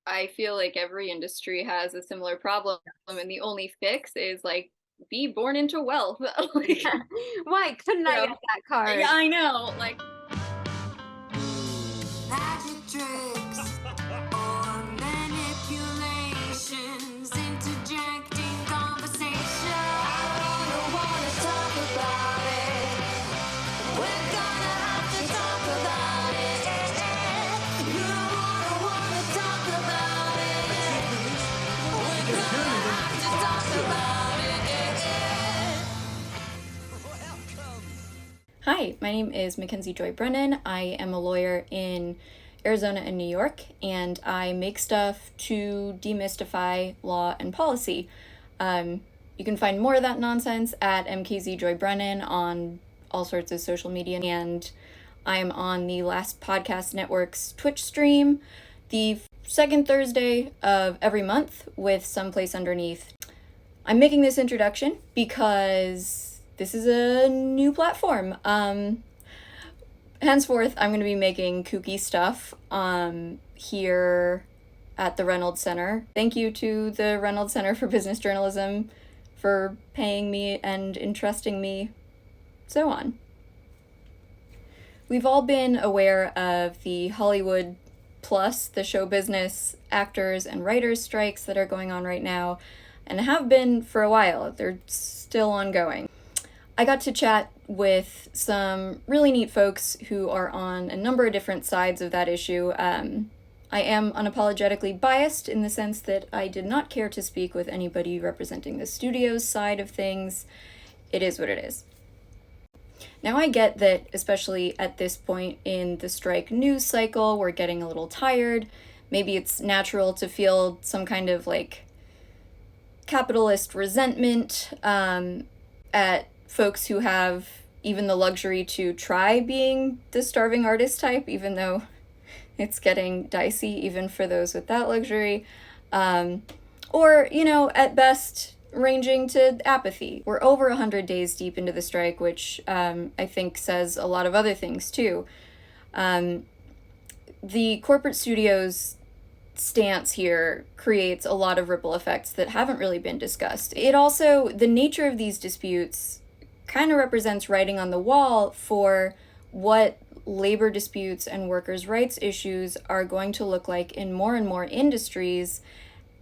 I feel like every industry has a similar problem, and the only fix is like be born into wealth. Like, Why couldn't you I get know, that yeah, card? I know. Like, Magic tricks or manipulations, interjecting conversation. I don't wanna talk about it. We're gonna have to talk about it. You don't wanna talk about it. We're gonna have to talk about it. hi, my name is Mackenzie Joy Brennan. I am a lawyer in Arizona and New York, and I make stuff to demystify law and policy. You can find more of that nonsense at MKZ Joy Brennan on all sorts of social media, and I am on the Last Podcast Network's Twitch stream the second Thursday of every month with Someplace Underneath. I'm making this introduction because this is a new platform. Henceforth, I'm going to be making kooky stuff here at the Reynolds Center. Thank you to the Reynolds Center for Business Journalism for paying me and entrusting me, so on. We've all been aware of the Hollywood plus the show business actors and writers strikes that are going on right now, and have been for a while. They're still ongoing. I got to chat with some really neat folks who are on a number of different sides of that issue. I am unapologetically biased in the sense that I did not care to speak with anybody representing the studio's side of things. It is what it is. Now, I get that, especially at this point in the strike news cycle, we're getting a little tired. Maybe it's natural to feel some kind of like capitalist resentment at folks who have even the luxury to try being the starving artist type, even though it's getting dicey even for those with that luxury. Or, at best, ranging to apathy. We're over 100 days deep into the strike, which I think says a lot of other things too. The corporate studios stance here creates a lot of ripple effects that haven't really been discussed. It also, the nature of these disputes kind of represents writing on the wall for what labor disputes and workers' rights issues are going to look like in more and more industries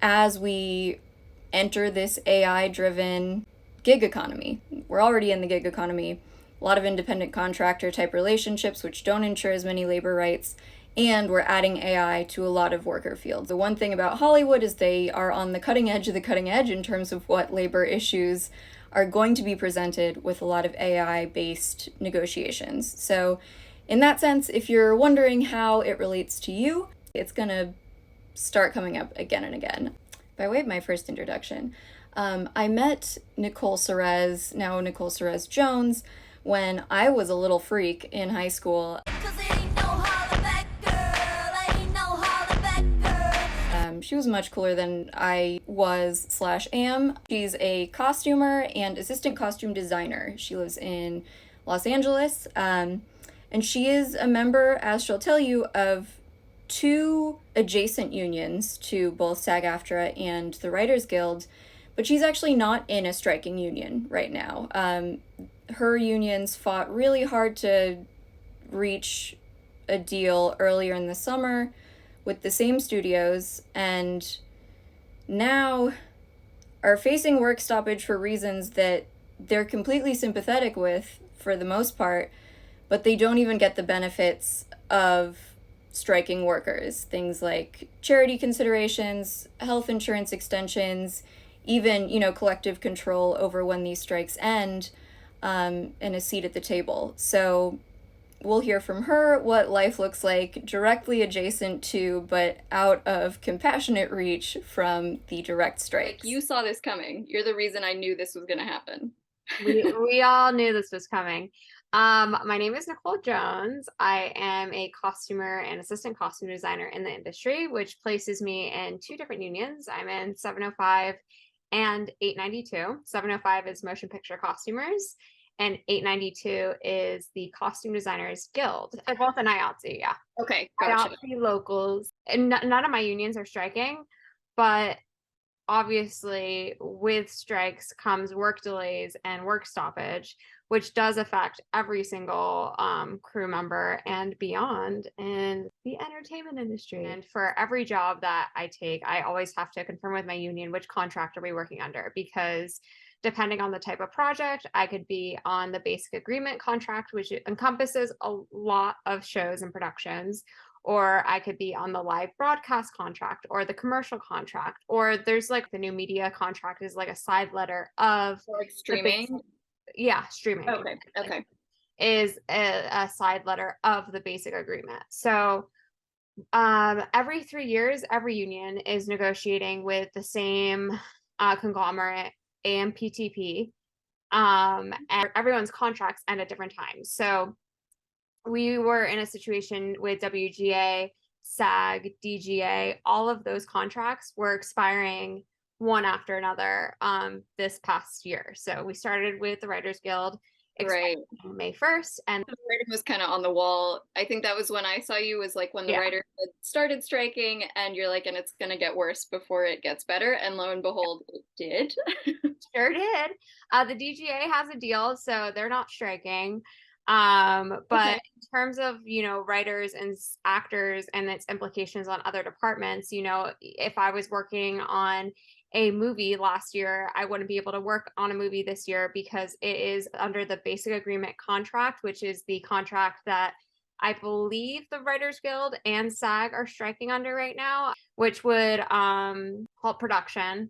as we enter this AI-driven gig economy. We're already in the gig economy. A lot of independent contractor type relationships which don't ensure as many labor rights, and we're adding AI to a lot of worker fields. The one thing about Hollywood is they are on the cutting edge of the cutting edge in terms of what labor issues are going to be presented with a lot of AI-based negotiations. So in that sense, if you're wondering how it relates to you, it's gonna start coming up again and again. By way of my first introduction, I met Nicole Suerez, now Nicole Suerez Jones, when I was a little freak in high school. She was much cooler than I was/am. She's a costumer and assistant costume designer. She lives in Los Angeles, and she is a member, as she'll tell you, of two adjacent unions to both SAG-AFTRA and the Writers Guild, but she's actually not in a striking union right now. Her unions fought really hard to reach a deal earlier in the summer with the same studios, and now are facing work stoppage for reasons that they're completely sympathetic with for the most part, but they don't even get the benefits of striking workers. Things like charity considerations, health insurance extensions, even, collective control over when these strikes end, and a seat at the table. So we'll hear from her what life looks like directly adjacent to, but out of compassionate reach from the direct strikes. You saw this coming. You're the reason I knew this was going to happen. We all knew this was coming. My name is Nicole Jones. I am a costumer and assistant costume designer in the industry, which places me in two different unions. I'm in 705 and 892. 705 is motion picture costumers, and 892 is the Costume Designers Guild. They're both an IATSE, yeah. Okay, gotcha. IATSE locals, and none of my unions are striking, but obviously with strikes comes work delays and work stoppage, which does affect every single crew member and beyond in the entertainment industry. And for every job that I take, I always have to confirm with my union which contract are we working under, because depending on the type of project, I could be on the basic agreement contract, which encompasses a lot of shows and productions, or I could be on the live broadcast contract or the commercial contract, or there's like the new media contract is like a side letter of like streaming. Streaming. Okay. Is a side letter of the basic agreement. So every 3 years, every union is negotiating with the same conglomerate, AMPTP, and everyone's contracts end at different times. So we were in a situation with WGA, SAG, DGA, all of those contracts were expiring one after another this past year. So we started with the Writers Guild, Right. May 1st, and the writing was kind of on the wall. I think that was when I saw you, was like when the writers had started striking, and you're like, and it's gonna get worse before it gets better, and lo and behold, it did. Sure did. The DGA has a deal, so they're not striking. But in terms of, writers and actors and its implications on other departments, if I was working on a movie last year, I wouldn't be able to work on a movie this year because it is under the basic agreement contract, which is the contract that I believe the Writers Guild and SAG are striking under right now, which would halt production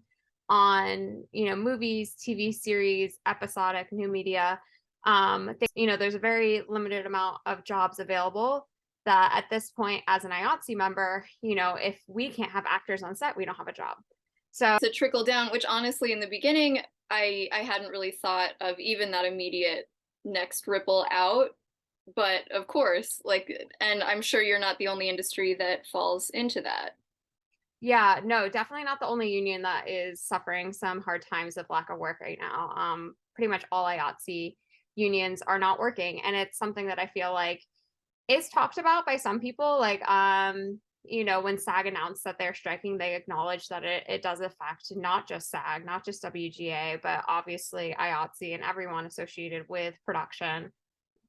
on, movies, TV series, episodic, new media. There's a very limited amount of jobs available that at this point, as an IATSE member, if we can't have actors on set, we don't have a job. So it's a trickle down, which honestly, in the beginning, I hadn't really thought of even that immediate next ripple out. But of course, and I'm sure you're not the only industry that falls into that. Yeah, no, definitely not the only union that is suffering some hard times of lack of work right now. Pretty much all IATSE unions are not working, and it's something that I feel like is talked about by some people. When SAG announced that they're striking, they acknowledged that it does affect not just SAG, not just WGA, but obviously IATSE and everyone associated with production.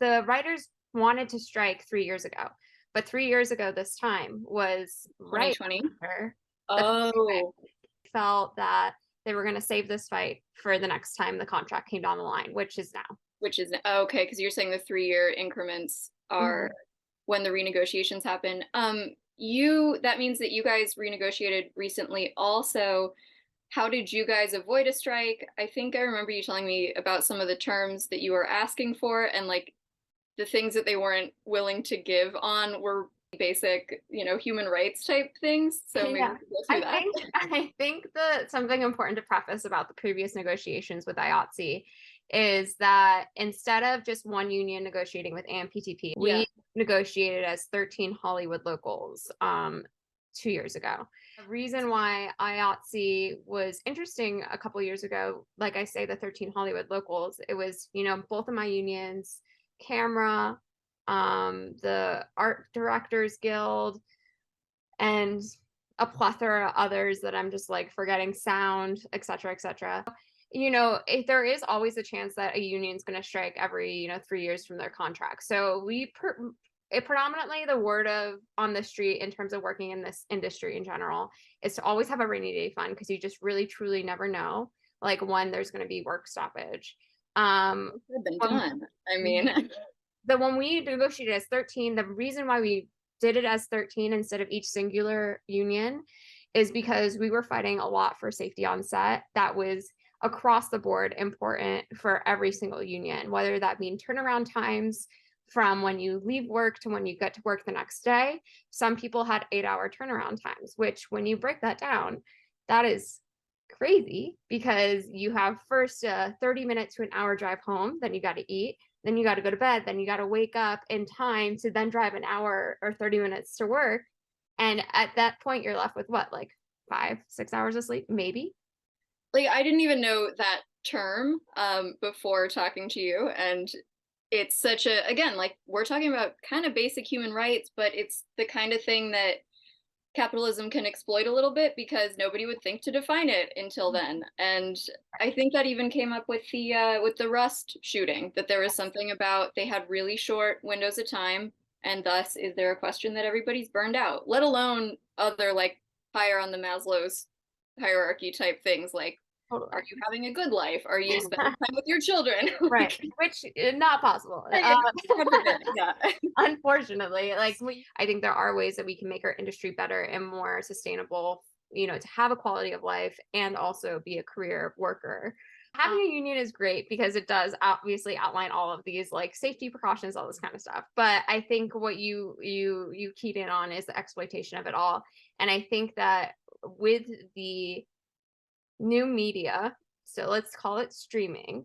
The writers wanted to strike 3 years ago, but 3 years ago this time was 2020. Oh, felt that they were going to save this fight for the next time the contract came down the line, which is now. Okay, because you're saying the 3-year increments are when the renegotiations happen. That means that you guys renegotiated recently also. How did you guys avoid a strike? I think I remember you telling me about some of the terms that you were asking for, and the things that they weren't willing to give on were basic, human rights type things. So maybe we can go through that. I think that something important to preface about the previous negotiations with IATSE is that instead of just one union negotiating with AMPTP, we negotiated as 13 Hollywood locals 2 years ago. The reason why IATSE was interesting a couple years ago, like I say, the 13 Hollywood locals, it was, both of my unions, camera, the Art Directors Guild, and a plethora of others that I'm just forgetting, sound, etc., etc. There is always a chance that a union's going to strike every 3 years from their contract. So predominantly the word on the street in terms of working in this industry in general is to always have a rainy day fund, because you just really truly never know when there's going to be work stoppage. Done. I mean, when we negotiated as 13, the reason why we did it as 13 instead of each singular union is because we were fighting a lot for safety on set. That was across the board important for every single union, whether that mean turnaround times from when you leave work to when you get to work the next day. Some people had 8-hour turnaround times, which when you break that down, that is crazy, because you have first a 30-minute to an hour drive home, then you got to eat, then you got to go to bed, then you got to wake up in time to then drive an hour or 30 minutes to work. And at that point, you're left with what, 5-6 hours of sleep, maybe? Like, I didn't even know that term before talking to you, and it's such a, again, like, we're talking about kind of basic human rights, but it's the kind of thing that capitalism can exploit a little bit because nobody would think to define it until then. And I think that even came up with the Rust shooting, that there was something about they had really short windows of time, and thus is there a question that everybody's burned out, let alone other like higher on the Maslow's hierarchy type things like, Totally. are you having a good life? Are you spending time with your children? Right, Like, which not possible. God forbid, yeah. Unfortunately, like I think there are ways that we can make our industry better and more sustainable, to have a quality of life and also be a career worker. Having a union is great because it does obviously outline all of these like safety precautions, all this kind of stuff. But I think what you keyed in on is the exploitation of it all. And I think that with the new media, so let's call it streaming,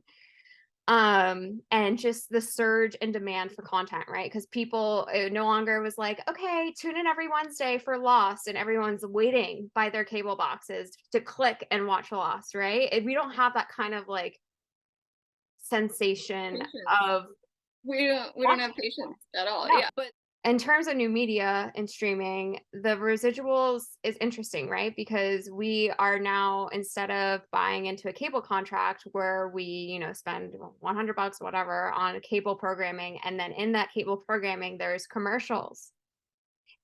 and just the surge in demand for content, right? Because people, it no longer was like, okay, tune in every Wednesday for Lost, and everyone's waiting by their cable boxes to click and watch Lost, right? We don't have that kind of like sensation Patience. of We don't have patience at all. no. Yeah, but In terms of new media and streaming, the residuals is interesting, right? Because we are now, instead of buying into a cable contract where we, spend $100, whatever, on cable programming, and then in that cable programming, there's commercials.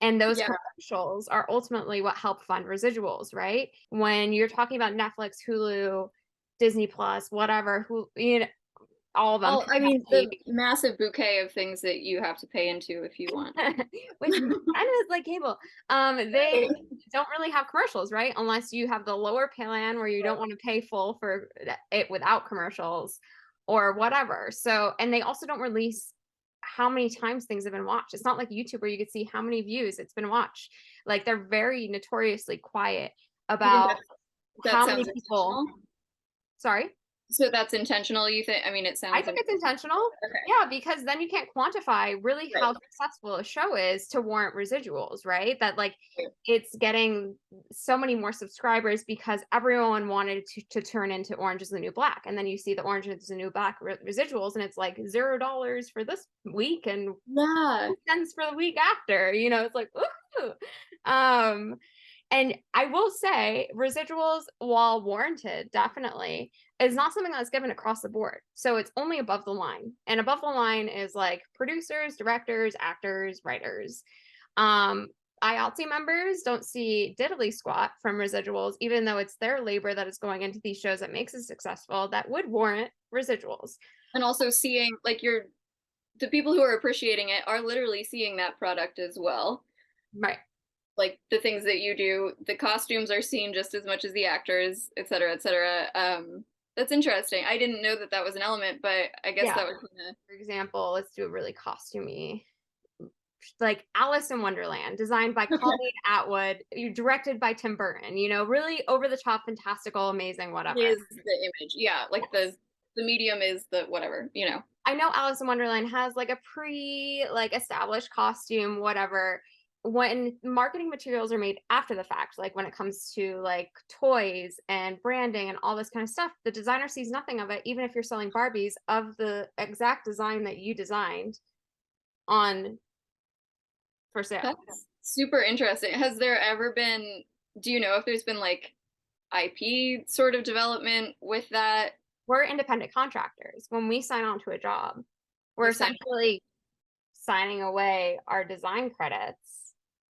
And those yeah, commercials are ultimately what help fund residuals, right? When you're talking about Netflix, Hulu, Disney Plus, whatever, who, all of them, well, I mean, the massive bouquet of things that you have to pay into if you want. which kind of is like cable. They don't really have commercials, right? Unless you have the lower plan where you don't want to pay full for it without commercials or whatever. So, and they also don't release how many times things have been watched. It's not like YouTube where you could see how many views it's been watched. Like they're very notoriously quiet You think about that how many sounds people. intentional? Sorry. So that's intentional, you think? I mean, it I sounds think it's intentional. okay. Yeah, because then you can't quantify really Right, how successful a show is to warrant residuals, right? That like right. it's getting so many more subscribers because everyone wanted to turn into Orange is the New Black. And then you see the Orange is the New Black residuals, and it's like $0 for this week and Yeah. cents for the week after. It's like, ooh. Um, and I will say residuals, while warranted, definitely, is not something that's given across the board. So it's only above the line. And above the line is like producers, directors, actors, writers. Um, IATSE members don't see diddly squat from residuals, even though it's their labor that is going into these shows that makes it successful, that would warrant residuals. And also seeing like the people who are appreciating it are literally seeing that product as well. Right. Like the things that you do, the costumes are seen just as much as the actors, et cetera, et cetera. That's interesting. I didn't know that that was an element, but I guess Yeah. that was kind of, For example, let's do a really costumey, like Alice in Wonderland, designed by Colleen Atwood, directed by Tim Burton, really over the top, fantastical, amazing, whatever. is the image. Yeah, like Yes. the medium is the whatever, you know. I know Alice in Wonderland has like a like established costume, whatever. When marketing materials are made after the fact, like when it comes to like toys and branding and all this kind of stuff, the designer sees nothing of it, even if you're selling Barbies of the exact design that you designed on for sale. That's super interesting. Has there ever been, do you know if there's been like IP sort of development with that? We're independent contractors. When we sign on to a job, we're You're saying essentially signing away our design credits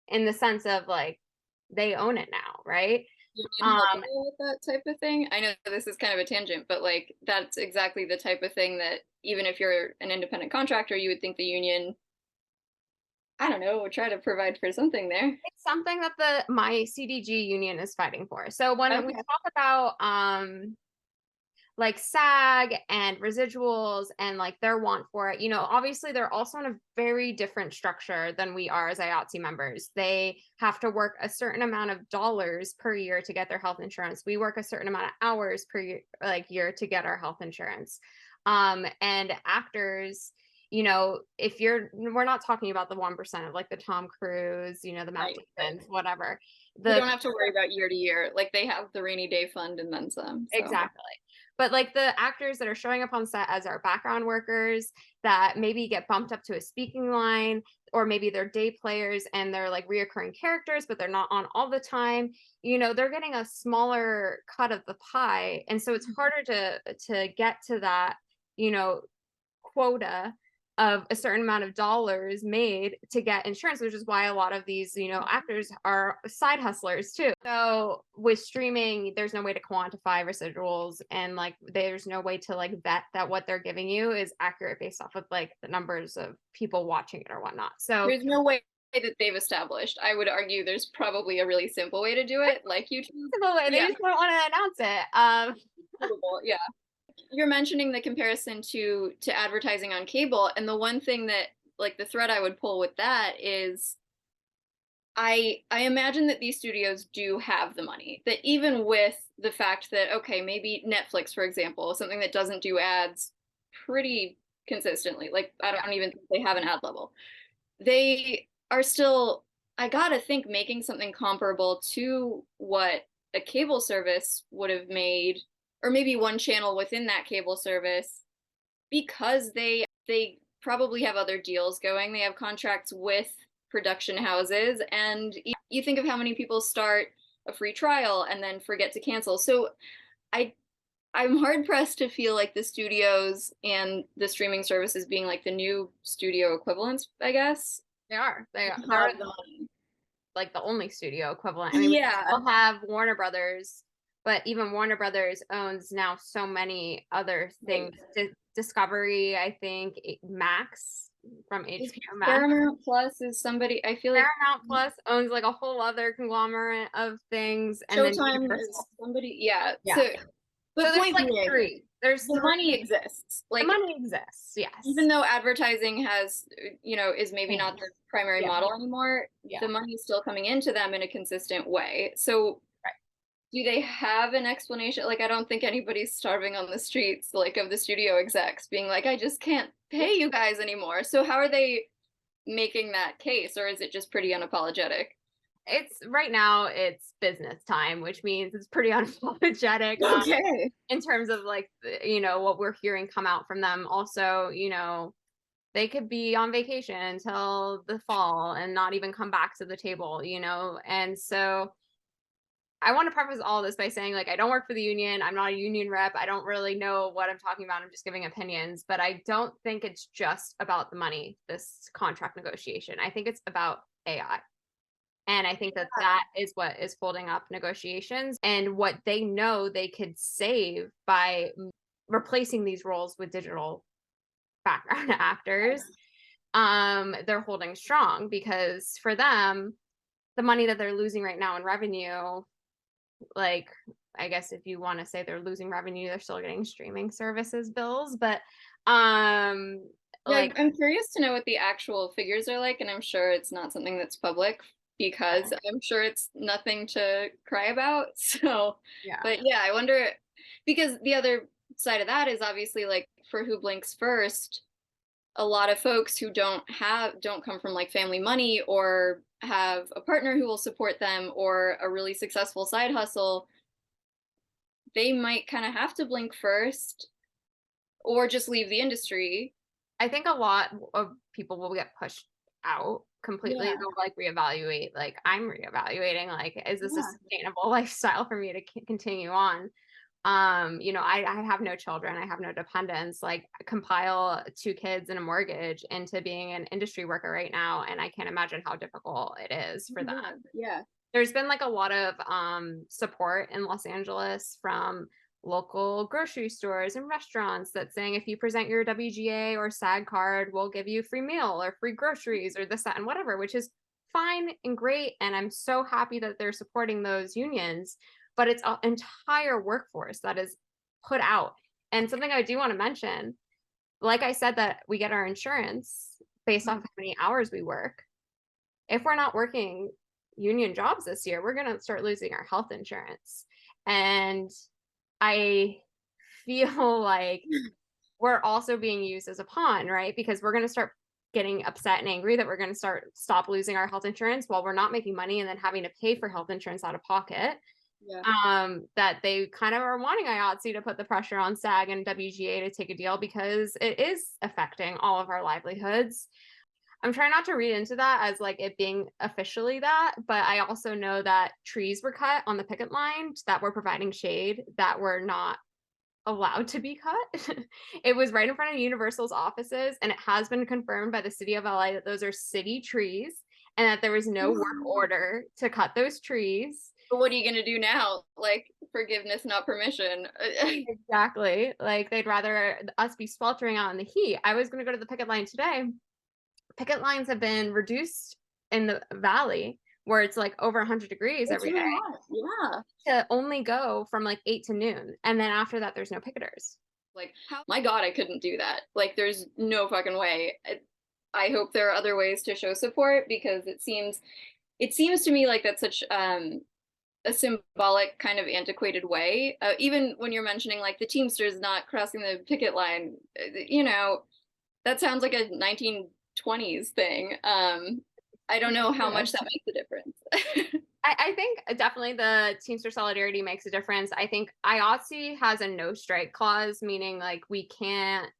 in the sense of like they own it now, right? union help with that type of thing? I know this is kind of a tangent, but like that's exactly the type of thing that even if you're an independent contractor, you would think the union, I don't know, would try to provide for something there. It's something that my CDG union is fighting for. So when we Okay. talk about like SAG and residuals and like their want for it, obviously they're also in a very different structure than we are as IATSE members. They have to work a certain amount of dollars per year to get their health insurance. We work a certain amount of hours per year to get our health insurance. And actors, we're not talking about the 1% of like the Tom Cruise, the Matt Right, right. Damons, whatever. We don't have to worry about year to year. Like they have the rainy day fund and then some. So. Exactly. But like the actors that are showing up on set as our background workers that maybe get bumped up to a speaking line, or maybe they're day players and they're like reoccurring characters, but they're not on all the time, you know, they're getting a smaller cut of the pie. And so it's harder to get to that, you know, quota of a certain amount of dollars made to get insurance, which is why a lot of these, you know, actors are side hustlers too. So with streaming, there's no way to quantify residuals, and like there's no way to like vet that what they're giving you is accurate based off of like the numbers of people watching it or whatnot. So there's no way that they've established. I would argue there's probably a really simple way to do it, like YouTube. They just don't want to announce it. Yeah. You're mentioning the comparison to advertising on cable, and the one thing that, like, the thread I would pull with that is I imagine that these studios do have the money, that even with the fact that, okay, maybe Netflix, for example, something that doesn't do ads pretty consistently, like I don't even think they have an ad level, they are still, I gotta think, making something comparable to what a cable service would have made, or maybe one channel within that cable service, because they probably have other deals going. They have contracts with production houses, and you think of how many people start a free trial and then forget to cancel. So I'm hard pressed to feel like the studios and the streaming services being like the new studio equivalents, I guess. They're The money. like the only studio equivalent. I mean, we still have Warner Brothers, but even Warner Brothers owns now so many other things. Discovery, I think, Max from HBO Max. Paramount Plus is somebody, I feel like Paramount Plus owns like a whole other conglomerate of things. And Showtime is somebody, yeah. Yeah. So, but so there's like being, three. There's the money exists. Like the money exists, yes. Even though advertising has, you know, is maybe not the primary model anymore, the money's still coming into them in a consistent way. So do they have an explanation? Like, I don't think anybody's starving on the streets, like, of the studio execs being like, I just can't pay you guys anymore. So how are they making that case? Or is it just pretty unapologetic? It's right now it's business time, which means it's pretty unapologetic. Okay. In terms of like, you know, what we're hearing come out from them. Also, you know, they could be on vacation until the fall and not even come back to the table, you know? And so I want to preface all this by saying, like, I don't work for the union. I'm not a union rep. I don't really know what I'm talking about. I'm just giving opinions, but I don't think it's just about the money, this contract negotiation. I think it's about AI. And I think that that is what is holding up negotiations, and what they know they could save by replacing these roles with digital background actors. They're holding strong because for them, the money that they're losing right now in revenue, like, I guess if you want to say they're losing revenue, they're still getting streaming services bills. But like, I'm curious to know what the actual figures are like, and I'm sure it's not something that's public, because I'm sure it's nothing to cry about. So, but yeah, I wonder, because the other side of that is obviously, like, for Who Blinks First, a lot of folks who don't come from like family money, or have a partner who will support them, or a really successful side hustle, they might kind of have to blink first or just leave the industry. I think a lot of people will get pushed out completely. They'll like reevaluate, like I'm reevaluating, like, is this a sustainable lifestyle for me to continue on? You know, I have no children, I have no dependents, like compile 2 kids and a mortgage into being an industry worker right now, and I can't imagine how difficult it is for them. There's been like a lot of support in Los Angeles from local grocery stores and restaurants that's saying, if you present your WGA or SAG card, we'll give you a free meal or free groceries or this, that, and whatever, which is fine and great. And I'm so happy that they're supporting those unions, but it's an entire workforce that is put out. And something I do want to mention, like I said, that we get our insurance based off how many hours we work. If we're not working union jobs this year, we're going to start losing our health insurance. And I feel like we're also being used as a pawn, right? Because we're going to start getting upset and angry that we're going to stop losing our health insurance while we're not making money and then having to pay for health insurance out of pocket. Yeah. That they kind of are wanting IATSE to put the pressure on SAG and WGA to take a deal because it is affecting all of our livelihoods. I'm trying not to read into that as like it being officially that, but I also know that trees were cut on the picket line that were providing shade that were not allowed to be cut. It was right in front of Universal's offices, and it has been confirmed by the city of LA that those are city trees and that there was no work order to cut those trees. But what are you going to do now? Like, forgiveness, not permission. Exactly. Like, they'd rather us be sweltering out in the heat. I was going to go to the picket line today. Picket lines have been reduced in the valley where it's like over 100 degrees every day. Yeah. To only go from like 8 to noon. And then after that, there's no picketers. Like, my God, I couldn't do that. Like, there's no fucking way. I hope there are other ways to show support, because it seems to me like that's such a symbolic kind of antiquated way. Even when you're mentioning like the Teamsters not crossing the picket line, you know, that sounds like a 1920s thing. I don't know how much that makes a difference. I think definitely the Teamster solidarity makes a difference. I think IATSE has a no strike clause, meaning like we can't,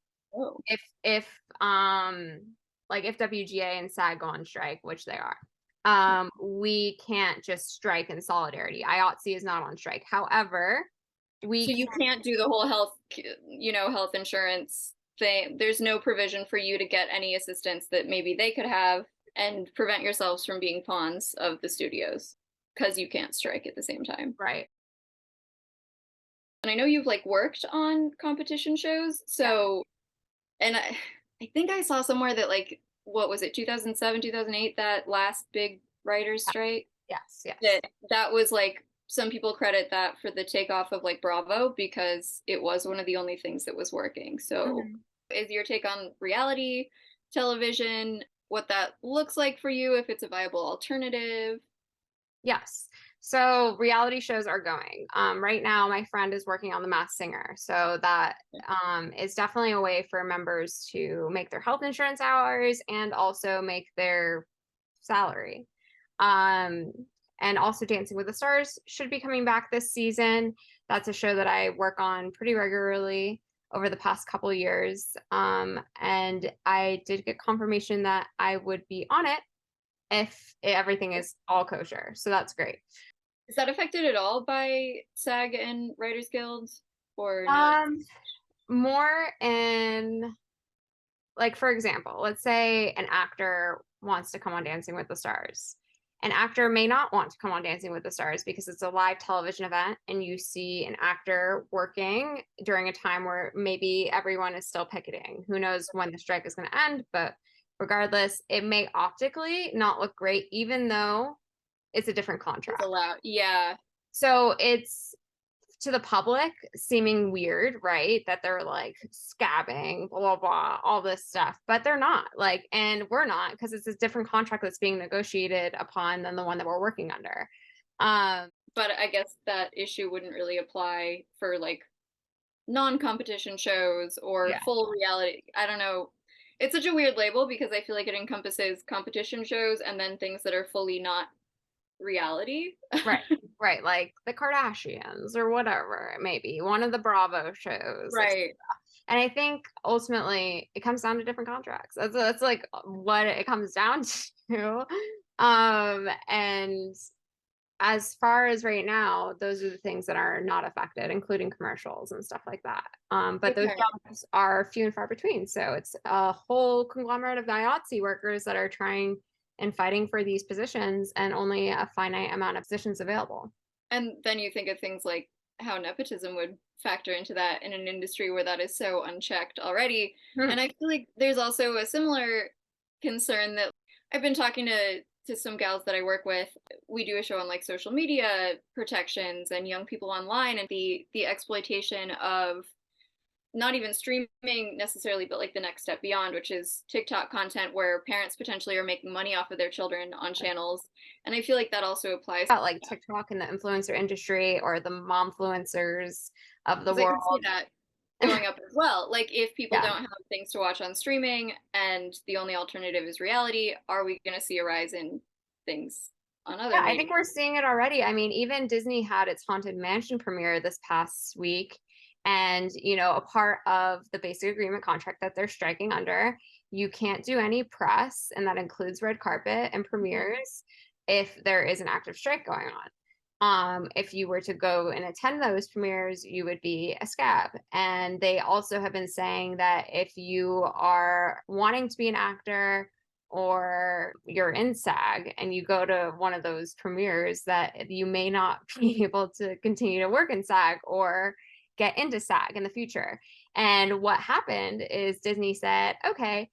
if WGA and SAG go on strike, which they are, we can't just strike in solidarity. IATSE is not on strike. However, so you can't do the whole health insurance thing. There's no provision for you to get any assistance that maybe they could have and prevent yourselves from being pawns of the studios, because you can't strike at the same time. Right. And I know you've like worked on competition shows. So, and I think I saw somewhere that like, what was it, 2007, 2008, that last big writers' strike? Yes. That was like, some people credit that for the takeoff of like Bravo, because it was one of the only things that was working. So is your take on reality television, what that looks like for you, if it's a viable alternative? Yes. So reality shows are going. Right now, my friend is working on The Masked Singer. So that is definitely a way for members to make their health insurance hours and also make their salary. And also Dancing with the Stars should be coming back this season. That's a show that I work on pretty regularly over the past couple of years. And I did get confirmation that I would be on it if everything is all kosher. So that's great. Is that affected at all by SAG and Writers Guilds, or not? More in, like, for example, let's say an actor wants to come on Dancing with the Stars. An actor may not want to come on Dancing with the Stars because it's a live television event and you see an actor working during a time where maybe everyone is still picketing. Who knows when the strike is going to end, but regardless, it may optically not look great, even though it's a different contract. It's allowed. Yeah. So it's, to the public, seeming weird, right? That they're like scabbing, blah, blah, blah, all this stuff, but they're not, like, and we're not, because it's a different contract that's being negotiated upon than the one that we're working under. But I guess that issue wouldn't really apply for like non-competition shows or full reality. I don't know. It's such a weird label because I feel like it encompasses competition shows and then things that are fully not reality. Right, like the Kardashians or whatever it may be, one of the Bravo shows, right? And I think ultimately it comes down to different contracts. That's like what it comes down to. And as far as right now, those are the things that are not affected, including commercials and stuff like that. But those jobs are few and far between. So it's a whole conglomerate of IATSE workers that are trying and fighting for these positions, and only a finite amount of positions available. And then you think of things like how nepotism would factor into that in an industry where that is so unchecked already. And I feel like there's also a similar concern that I've been talking to some gals that I work with. We do a show on like social media protections and young people online, and the exploitation of not even streaming necessarily, but like the next step beyond, which is TikTok content where parents potentially are making money off of their children on channels. And I feel like that also applies. Like TikTok and the influencer industry, or the momfluencers of the world. I can see that. going up as well. Like, if people Yeah. don't have things to watch on streaming and the only alternative is reality, are we going to see a rise in things on other Yeah, I media? think we're seeing it already. I mean, even Disney had its Haunted Mansion premiere this past week. And, a part of the basic agreement contract that they're striking under, you can't do any press, and that includes red carpet and premieres if there is an active strike going on. If you were to go and attend those premieres, you would be a scab. And they also have been saying that if you are wanting to be an actor or you're in SAG and you go to one of those premieres, that you may not be able to continue to work in SAG or get into SAG in the future. And what happened is Disney said, okay,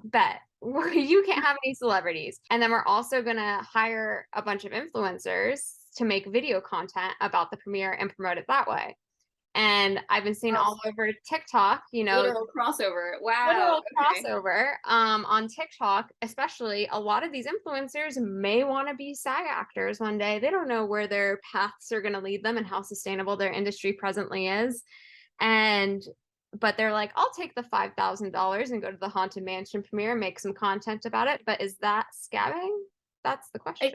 bet you can't have any celebrities. And then we're also going to hire a bunch of influencers to make video content about the premiere and promote it that way. And I've been seeing all over TikTok, Literal crossover. Wow. literal Okay. crossover on TikTok, especially. A lot of these influencers may want to be SAG actors one day. They don't know where their paths are going to lead them and how sustainable their industry presently is. But they're like, I'll take the $5,000 and go to the Haunted Mansion premiere and make some content about it. But is that scabbing? That's the question.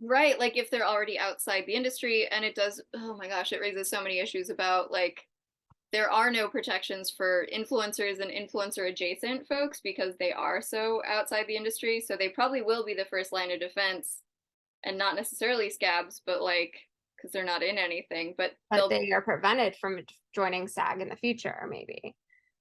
Right, like if they're already outside the industry, and it does, oh my gosh, it raises so many issues about, like, there are no protections for influencers and influencer adjacent folks because they are so outside the industry. So they probably will be the first line of defense, and not necessarily scabs, but like, because they're not in anything. But But they are prevented from joining SAG in the future, maybe.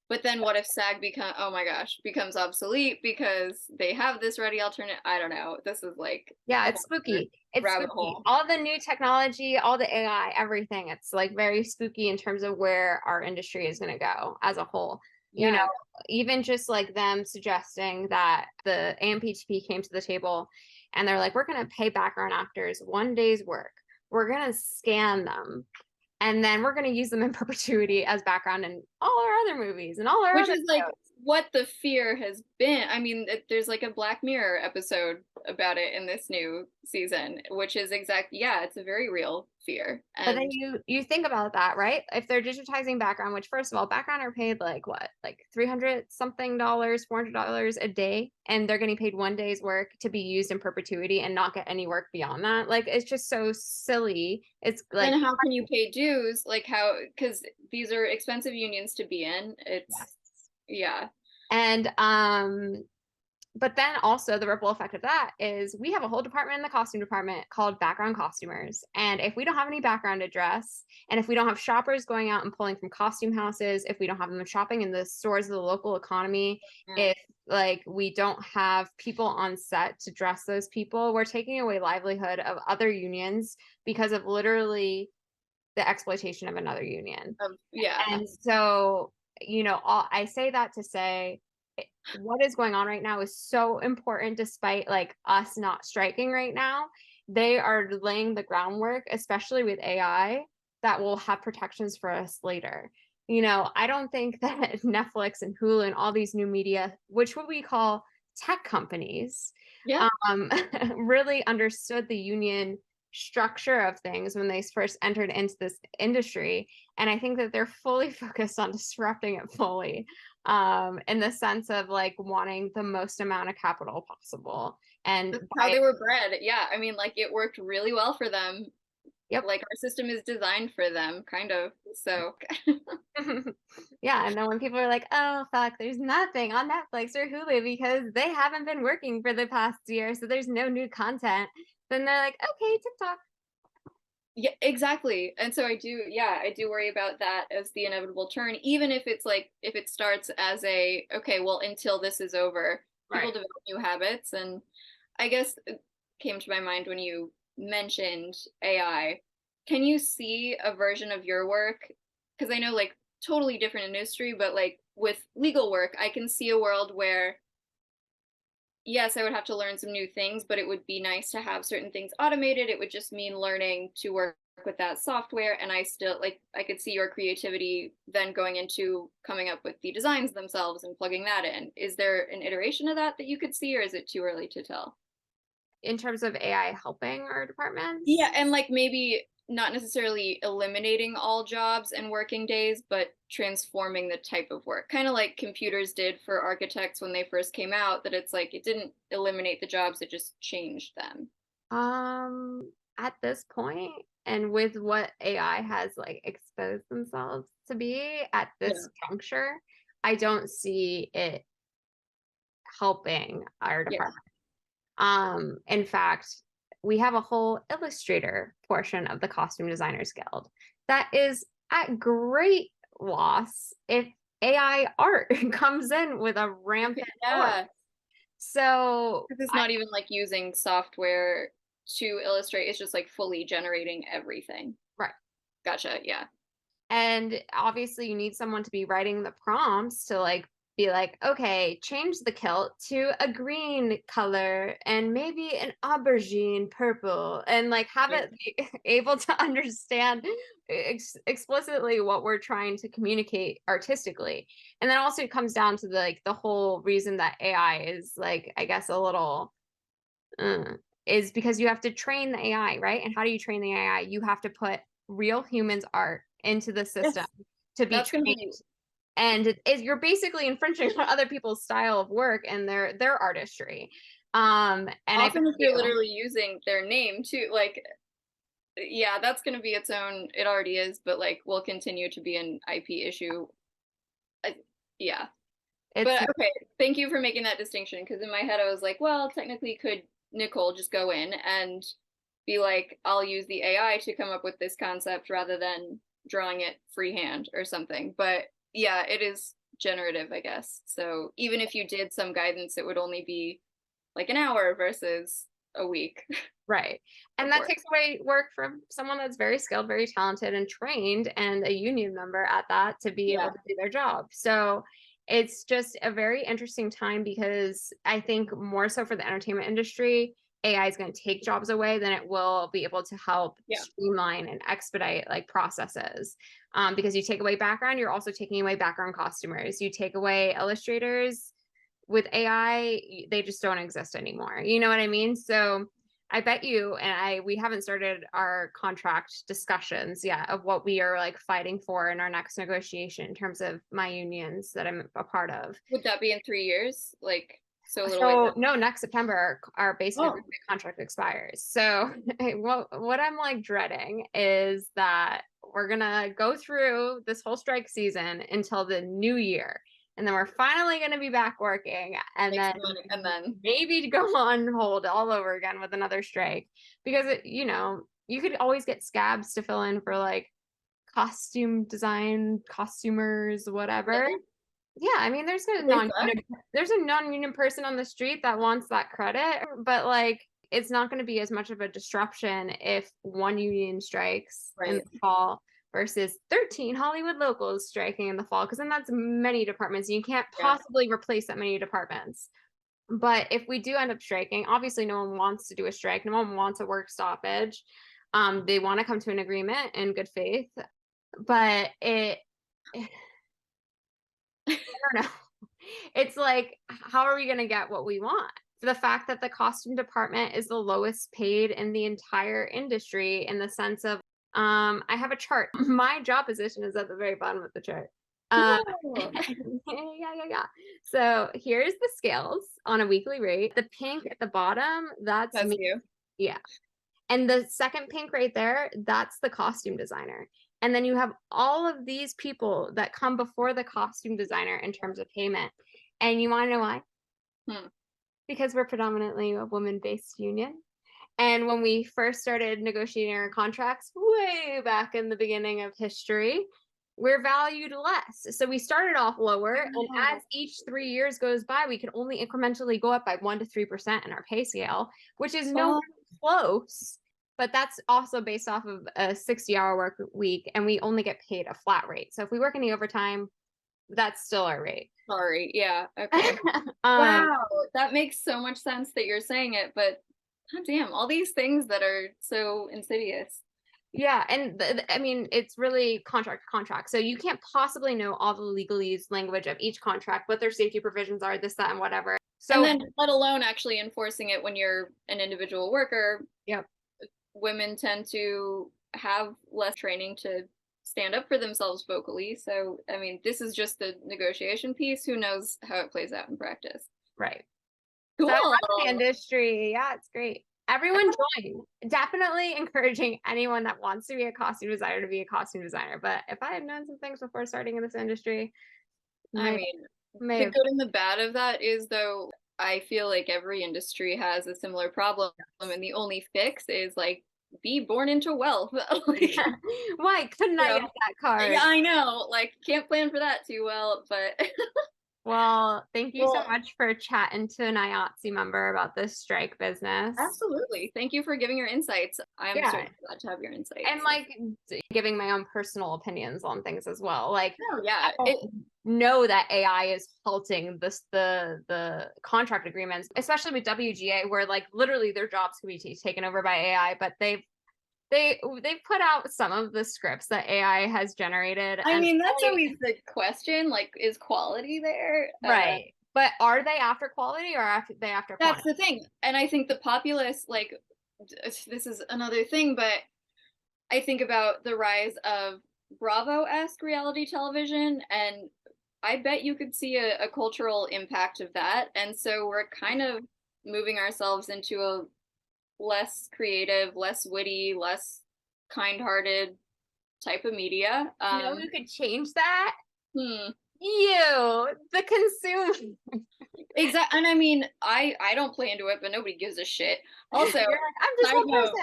but then what if SAG becomes obsolete because they have this ready alternate? I don't know. This is like, Yeah, it's spooky. It's rabbit spooky. hole. All the new technology, all the AI, everything. It's like very spooky in terms of where our industry is going to go as a whole. Yeah. Even just like them suggesting that the AMPTP came to the table and they're like, we're going to pay background actors 1 day's work. We're going to scan them. And then we're going to use them in perpetuity as background in all our other movies and all our Which other is like shows. what the fear has been. I mean, there's like a Black Mirror episode about it in this new season, which is it's a very real fear. But then And you think about that, right? If they're digitizing background, which first of all, background are paid like what, like $300 something, $400 a day, and they're getting paid 1 day's work to be used in perpetuity and not get any work beyond that. Like, it's just so silly. It's like, then how can you pay dues? Like, how, because these are expensive unions to be in. It's, yeah. and but then also the ripple effect of that is we have a whole department in the costume department called background costumers. And if we don't have any background to dress, and if we don't have shoppers going out and pulling from costume houses, if we don't have them shopping in the stores of the local economy, if like we don't have people on set to dress those people, we're taking away livelihood of other unions because of literally the exploitation of another union. Yeah. And so, I say that to say what is going on right now is so important, despite like us not striking right now. They are laying the groundwork, especially with AI, that will have protections for us later. I don't think that Netflix and Hulu and all these new media, which what we call tech companies, Yeah. really understood the union structure of things when they first entered into this industry. And I think that they're fully focused on disrupting it fully, in the sense of like wanting the most amount of capital possible. And That's how they were bred. Yeah. I mean, like, it worked really well for them. Yep. Like, our system is designed for them, kind of. So Yeah, and then when people are like, oh fuck, there's nothing on Netflix or Hulu because they haven't been working for the past year, so there's no new content, then they're like, okay, TikTok. yeah, exactly. And so I do worry about that as the inevitable turn, even if it's like, if it starts as a, okay, well, until this is over, people Right. develop new habits. And I guess it came to my mind when you mentioned AI. Can you see a version of your work? Because I know, like, totally different industry, but like with legal work, I can see a world where, yes, I would have to learn some new things, but it would be nice to have certain things automated. It would just mean learning to work with that software. And I still, like, I could see your creativity then going into coming up with the designs themselves and plugging that in. Is there an iteration of that you could see, or is it too early to tell? In terms of AI helping our departments? Yeah, and like maybe not necessarily eliminating all jobs and working days, but transforming the type of work. Kind of like computers did for architects when they first came out, that it's like it didn't eliminate the jobs, it just changed them. At this point, and with what AI has like exposed themselves to be at this juncture, I don't see it helping our department. In fact, we have a whole illustrator portion of the Costume Designers Guild that is at great loss if AI art comes in with a rampant force. So it's not even like using software to illustrate, it's just like fully generating everything. Right. Gotcha. Yeah. And obviously you need someone to be writing the prompts to like be like, okay, change the kilt to a green color and maybe an aubergine purple, and like have it be able to understand explicitly what we're trying to communicate artistically. And then also it comes down to the whole reason that AI is like, I guess, a little is because you have to train the AI, right? And how do you train the AI? You have to put real humans art into the system to be trained. And you're basically infringing on other people's style of work and their artistry. And often if you're literally using their name too, like, yeah, that's going to be its own, it already is, but like will continue to be an IP issue. Yeah. But okay, thank you for making that distinction, because in my head I was like, well, technically could Nicole just go in and be like, I'll use the AI to come up with this concept rather than drawing it freehand or something. But yeah, it is generative, I guess. So even if you did some guidance, it would only be like an hour versus a week. Right. And that takes away work from someone that's very skilled, very talented and trained, and a union member at that, to be able to do their job. So it's just a very interesting time, because I think more so for the entertainment industry, AI is going to take jobs away than it will be able to help streamline and expedite like processes. Because you take away background, you're also taking away background costumers. You take away illustrators with AI, they just don't exist anymore. You know what I mean? So I bet you, and we haven't started our contract discussions yet of what we are like fighting for in our next negotiation in terms of my unions that I'm a part of. Would that be in 3 years? Like, so no, next September, our basic agreement contract expires. So what I'm like dreading is that we're gonna go through this whole strike season until the new year. And then we're finally going to be back working, and then maybe to go on hold all over again with another strike, because you could always get scabs to fill in for like costume design, costumers, whatever. Yeah, I mean, there's a non-union person on the street that wants that credit, but like it's not going to be as much of a disruption if one union strikes in the fall versus 13 Hollywood locals striking in the fall, because then that's many departments. You can't possibly replace that many departments. But if we do end up striking, obviously no one wants to do a strike. No one wants a work stoppage. They want to come to an agreement in good faith. But I don't know. It's like, how are we going to get what we want? The fact that the costume department is the lowest paid in the entire industry, in the sense of, I have a chart. My job position is at the very bottom of the chart. Yeah. So here's the scales on a weekly rate. The pink at the bottom, that's me. You. Yeah. And the second pink right there, that's the costume designer. And then you have all of these people that come before the costume designer in terms of payment. And you want to know why? Because we're predominantly a woman-based union. And when we first started negotiating our contracts way back in the beginning of history, we're valued less. So we started off lower, and as each 3 years goes by, we can only incrementally go up by 1 to 3% in our pay scale, which is nowhere close. But that's also based off of a 60-hour work week, and we only get paid a flat rate. So if we work any overtime, that's still our rate. Sorry. Yeah. Okay. Wow. That makes so much sense that you're saying it, but God damn, all these things that are so insidious. Yeah, and I mean, it's really contract to contract. So you can't possibly know all the legalese language of each contract, what their safety provisions are, this, that, and whatever. So, and then let alone actually enforcing it when you're an individual worker. Yep. Women tend to have less training to stand up for themselves vocally. So, I mean, this is just the negotiation piece. Who knows how it plays out in practice? Right. Cool. So I love the industry. Yeah, it's great. Everyone join. Definitely encouraging anyone that wants to be a costume designer to be a costume designer. But if I had known some things before starting in this industry, I mean, the good and the bad of that is, though, I feel like every industry has a similar problem, and the only fix is like be born into wealth. Like, why couldn't I know, get that card? yeah, I know. Like, can't plan for that too well, but Well, thank you so Well- much for chatting to an IATSE member about this strike business. absolutely. Thank you for giving your insights. I'm Yeah. certainly glad to have your insights. And like giving my own personal opinions on things as well. Like, oh yeah, I know that AI is halting the contract agreements, especially with WGA, where like literally their jobs can be taken over by AI, but they've put out some of the scripts that AI has generated. I and mean, that's always the question. Like, is quality there? right. But are they after quality or are they after That's quantity? the thing. And I think the populace, like, this is another thing, but I think about the rise of Bravo-esque reality television, and I bet you could see a cultural impact of that. And so we're kind of moving ourselves into a less creative, less witty, less kind-hearted type of media. You know who could change that? Hmm. You, the consumer. Exactly. And I mean, I don't play into it, but nobody gives a shit. Also, You're like, I'm just side one note,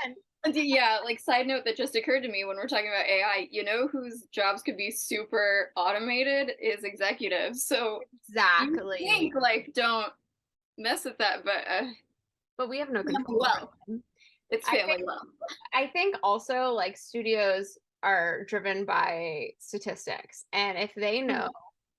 person. yeah, like side note that just occurred to me when we're talking about AI, you know whose jobs could be super automated is executives. So Exactly. you think, like, don't mess with that, But we have no family control. wealth. It's I family think- wealth. I think also like studios are driven by statistics. And if they know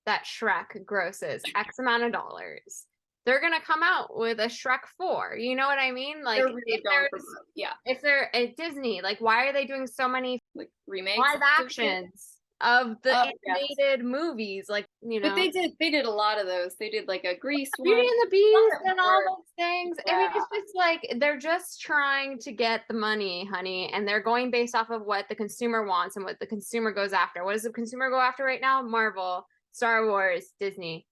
that Shrek grosses X amount of dollars, they're gonna come out with a Shrek 4. You know what I mean? Like They're really if going there's for, yeah, if they're at Disney, like why are they doing so many like remakes. live actions of the Oh, yes. animated movies? Like, you know, But they did a lot of those. They did like a Grease Beauty one. and the Beast that and all were- those things. I mean, it's just like they're just trying to get the money, honey, and they're going based off of what the consumer wants and what the consumer goes after. What does the consumer go after right now? Marvel, Star Wars, Disney.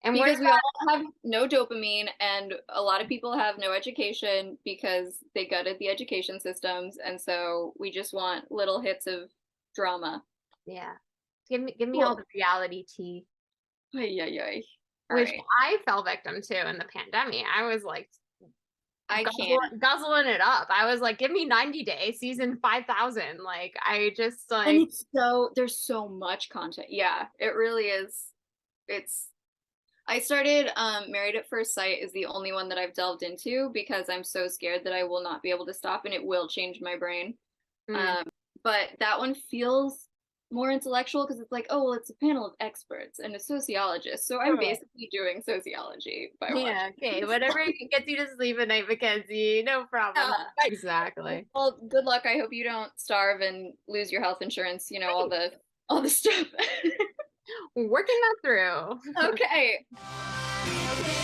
And Because we all have no dopamine, and a lot of people have no education because they gutted the education systems, and so we just want little hits of drama. yeah, give me all the reality tea, Ay, ay, ay. which Alright. I fell victim to in the pandemic. I was like, I can't. guzzling it up. I was like, give me 90 Day season 5,000. Like, I just like. And it's there's so much content. Yeah, it really is. I started Married at First Sight is the only one that I've delved into because I'm so scared that I will not be able to stop and it will change my brain. But that one feels more intellectual because it's like, oh, well, it's a panel of experts and a sociologist. So I'm basically doing sociology by watching. Yeah, okay. Whatever gets you to sleep at night, Mackenzie. No problem. Yeah. Exactly. Well, good luck. I hope you don't starve and lose your health insurance, you know, all the stuff. Working that through. Okay. Okay.